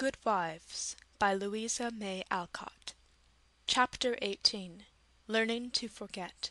Good Wives by Louisa May Alcott. Chapter 18. Learning to Forget.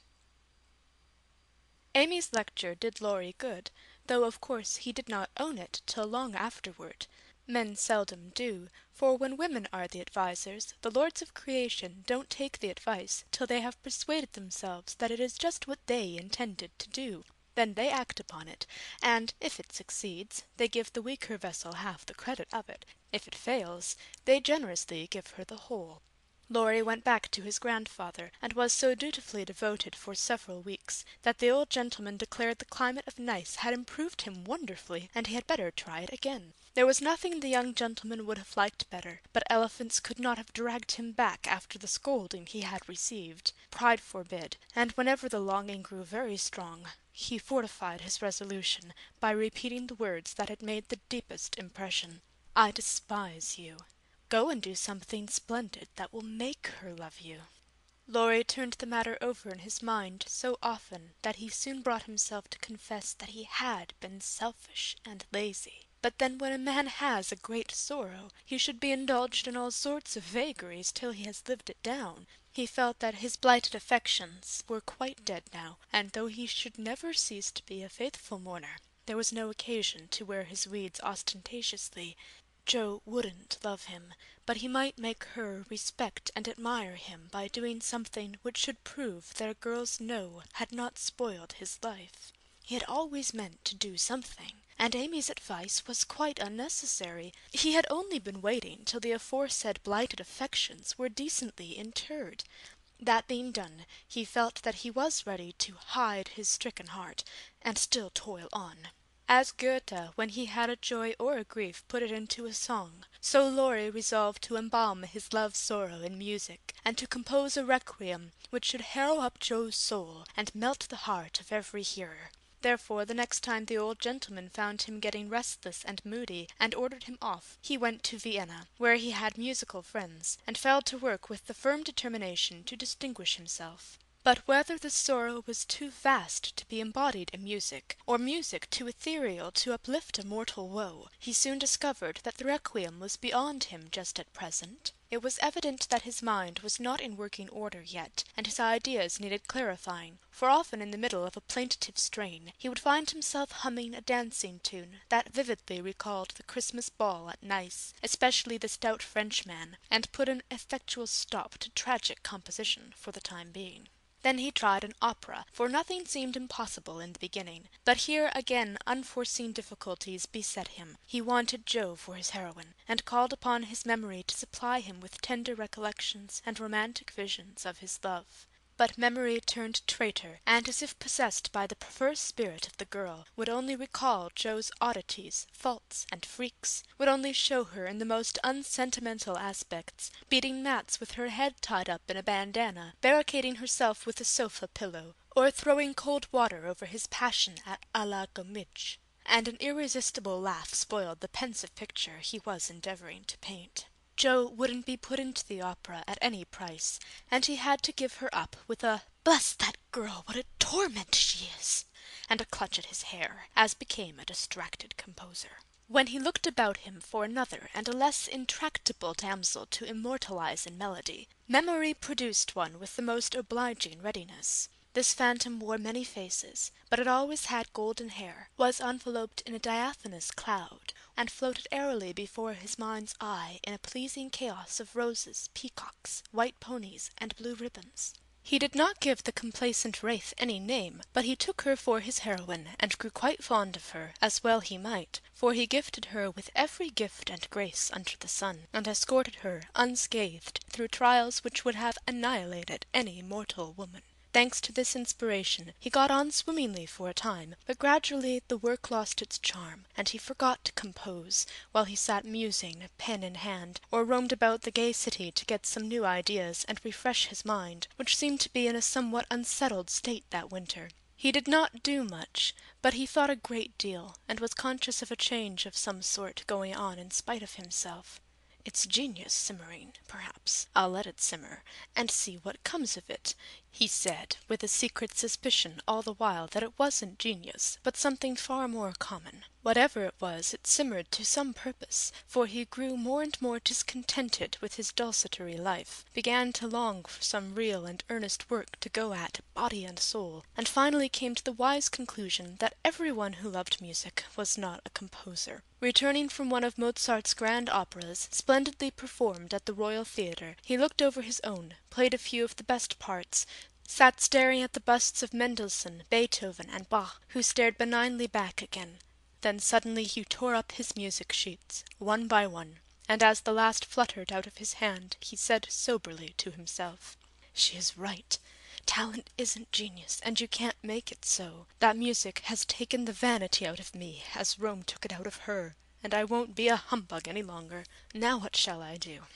Amy's lecture did Laurie good, though of course he did not own it till long afterward. Men seldom do, for when women are the advisers, the lords of creation don't take the advice till they have persuaded themselves that it is just what they intended to do. Then they act upon it, and, if it succeeds, they give the weaker vessel half the credit of it. If it fails, they generously give her the whole. Laurie went back to his grandfather, and was so dutifully devoted for several weeks that the old gentleman declared the climate of Nice had improved him wonderfully, and he had better try it again. There was nothing the young gentleman would have liked better, but elephants could not have dragged him back after the scolding he had received. Pride forbid, and whenever the longing grew very strong, he fortified his resolution by repeating the words that had made the deepest impression. "I despise you. Go and do something splendid that will make her love you." Laurie turned the matter over in his mind so often that he soon brought himself to confess that he had been selfish and lazy. But then when a man has a great sorrow, he should be indulged in all sorts of vagaries till he has lived it down. He felt that his blighted affections were quite dead now, and though he should never cease to be a faithful mourner, there was no occasion to wear his weeds ostentatiously. Jo wouldn't love him, but he might make her respect and admire him by doing something which should prove that a girl's no had not spoiled his life. He had always meant to do something, and Amy's advice was quite unnecessary. He had only been waiting till the aforesaid blighted affections were decently interred. That being done, he felt that he was ready to hide his stricken heart, and still toil on. As Goethe, when he had a joy or a grief, put it into a song, so Laurie resolved to embalm his love-sorrow in music, and to compose a requiem which should harrow up Jo's soul and melt the heart of every hearer. Therefore, the next time the old gentleman found him getting restless and moody, and ordered him off, he went to Vienna, where he had musical friends, and fell to work with the firm determination to distinguish himself. But whether the sorrow was too vast to be embodied in music, or music too ethereal to uplift a mortal woe, he soon discovered that the requiem was beyond him just at present. It was evident that his mind was not in working order yet, and his ideas needed clarifying, for often in the middle of a plaintive strain he would find himself humming a dancing tune that vividly recalled the Christmas ball at Nice, especially the stout Frenchman, and put an effectual stop to tragic composition for the time being. Then he tried an opera, for nothing seemed impossible in the beginning. But here again unforeseen difficulties beset him. He wanted Jo for his heroine, and called upon his memory to supply him with tender recollections and romantic visions of his love. But memory turned traitor, and as if possessed by the perverse spirit of the girl, would only recall Jo's oddities, faults, and freaks, would only show her in the most unsentimental aspects, beating mats with her head tied up in a bandana, barricading herself with a sofa pillow, or throwing cold water over his passion at la Gommitch. And an irresistible laugh spoiled the pensive picture he was endeavouring to paint. Jo wouldn't be put into the opera at any price, and he had to give her up with a "Bless that girl, what a torment she is!" and a clutch at his hair, as became a distracted composer. When he looked about him for another and a less intractable damsel to immortalize in melody, memory produced one with the most obliging readiness. This phantom wore many faces, but it always had golden hair, was enveloped in a diaphanous cloud, and floated airily before his mind's eye in a pleasing chaos of roses, peacocks, white ponies, and blue ribbons. He did not give the complacent wraith any name, but he took her for his heroine, and grew quite fond of her, as well he might, for he gifted her with every gift and grace under the sun, and escorted her unscathed through trials which would have annihilated any mortal woman. Thanks to this inspiration, he got on swimmingly for a time, but gradually the work lost its charm, and he forgot to compose, while he sat musing, pen in hand, or roamed about the gay city to get some new ideas and refresh his mind, which seemed to be in a somewhat unsettled state that winter. He did not do much, but he thought a great deal, and was conscious of a change of some sort going on in spite of himself. "It's genius simmering, perhaps. I'll let it simmer, and see what comes of it," he said, with a secret suspicion all the while that it wasn't genius, but something far more common. Whatever it was, it simmered to some purpose, for he grew more and more discontented with his desultory life, began to long for some real and earnest work to go at, body and soul, and finally came to the wise conclusion that everyone who loved music was not a composer. Returning from one of Mozart's grand operas, splendidly performed at the Royal Theatre, he looked over his own, played a few of the best parts, sat staring at the busts of Mendelssohn, Beethoven, and Bach, who stared benignly back again. Then suddenly he tore up his music sheets, one by one, and as the last fluttered out of his hand, he said soberly to himself, "She is right. Talent isn't genius, and you can't make it so. That music has taken the vanity out of me, as Rome took it out of her, and I won't be a humbug any longer. Now what shall I do?"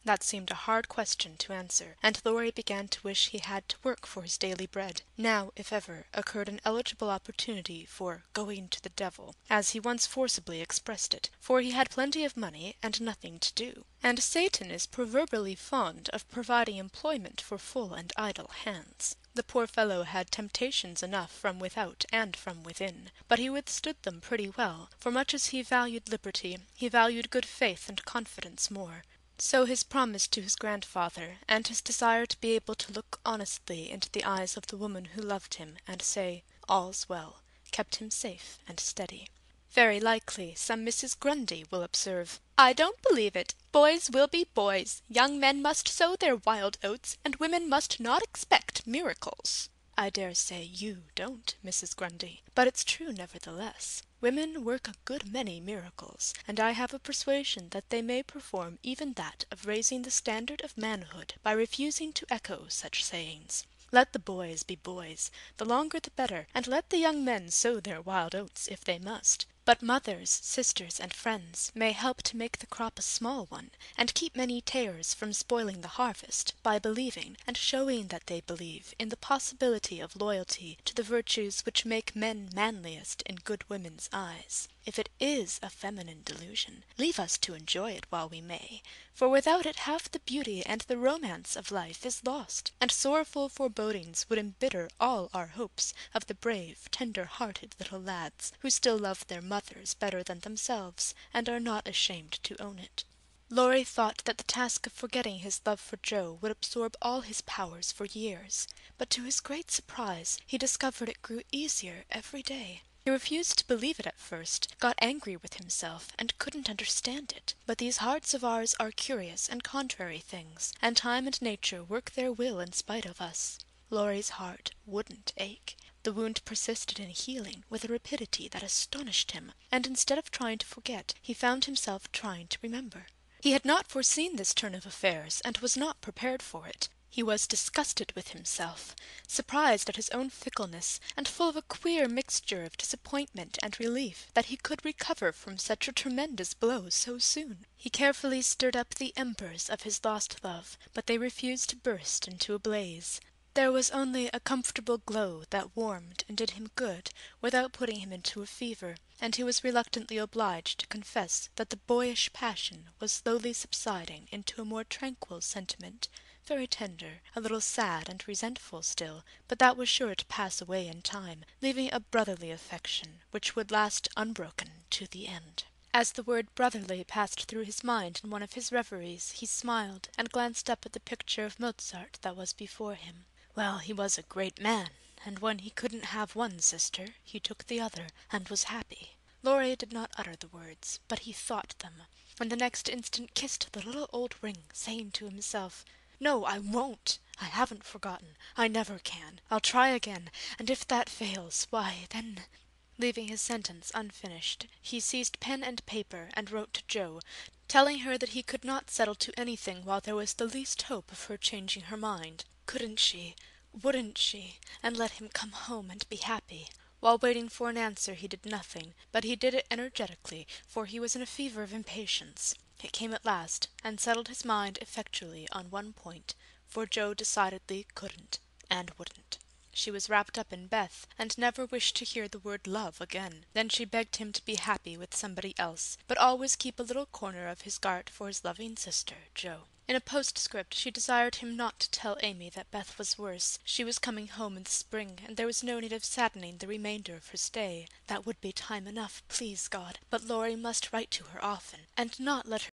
That seemed a hard question to answer, and Laurie began to wish he had to work for his daily bread. Now, if ever, occurred an eligible opportunity for "going to the devil," as he once forcibly expressed it, for he had plenty of money and nothing to do. And Satan is proverbially fond of providing employment for full and idle hands. The poor fellow had temptations enough from without and from within, but he withstood them pretty well, for much as he valued liberty, he valued good faith and confidence more. So his promise to his grandfather, and his desire to be able to look honestly into the eyes of the woman who loved him, and say, "All's well," kept him safe and steady. Very likely some Mrs. Grundy will observe, "I don't believe it. Boys will be boys. Young men must sow their wild oats, and women must not expect miracles." I dare say you don't, Mrs. Grundy, but it's true nevertheless. Women work a good many miracles, and I have a persuasion that they may perform even that of raising the standard of manhood by refusing to echo such sayings. Let the boys be boys, the longer the better, and let the young men sow their wild oats if they must. But mothers, sisters, and friends may help to make the crop a small one, and keep many tares from spoiling the harvest, by believing, and showing that they believe, in the possibility of loyalty to the virtues which make men manliest in good women's eyes. If it is a feminine delusion, leave us to enjoy it while we may, for without it half the beauty and the romance of life is lost, and sorrowful forebodings would embitter all our hopes of the brave, tender-hearted little lads who still love their mothers better than themselves, and are not ashamed to own it. Laurie thought that the task of forgetting his love for Joe would absorb all his powers for years, but to his great surprise he discovered it grew easier every day. He refused to believe it at first, got angry with himself, and couldn't understand it. But these hearts of ours are curious and contrary things, and time and nature work their will in spite of us. Laurie's heart wouldn't ache. The wound persisted in healing with a rapidity that astonished him, and instead of trying to forget, he found himself trying to remember. He had not foreseen this turn of affairs, and was not prepared for it. He was disgusted with himself, surprised at his own fickleness, and full of a queer mixture of disappointment and relief that he could recover from such a tremendous blow so soon. He carefully stirred up the embers of his lost love, but they refused to burst into a blaze. There was only a comfortable glow that warmed and did him good without putting him into a fever, and he was reluctantly obliged to confess that the boyish passion was slowly subsiding into a more tranquil sentiment, very tender, a little sad and resentful still, but that was sure to pass away in time, leaving a brotherly affection which would last unbroken to the end. As the word brotherly passed through his mind in one of his reveries, he smiled, and glanced up at the picture of Mozart that was before him. Well, he was a great man, and when he couldn't have one sister, he took the other, and was happy. Laurie did not utter the words, but he thought them, and the next instant kissed the little old ring, saying to himself, "No, I won't! I haven't forgotten. I never can. I'll try again, and if that fails, why, then—" Leaving his sentence unfinished, he seized pen and paper and wrote to Joe, telling her that he could not settle to anything while there was the least hope of her changing her mind. Couldn't she, wouldn't she, and let him come home and be happy? While waiting for an answer he did nothing, but he did it energetically, for he was in a fever of impatience. It came at last, and settled his mind effectually on one point, for Joe decidedly couldn't, and wouldn't. She was wrapped up in Beth, and never wished to hear the word love again. Then she begged him to be happy with somebody else, but always keep a little corner of his heart for his loving sister, Joe. In a postscript she desired him not to tell Amy that Beth was worse. She was coming home in the spring, and there was no need of saddening the remainder of her stay. That would be time enough, please God. But Laurie must write to her often, and not let her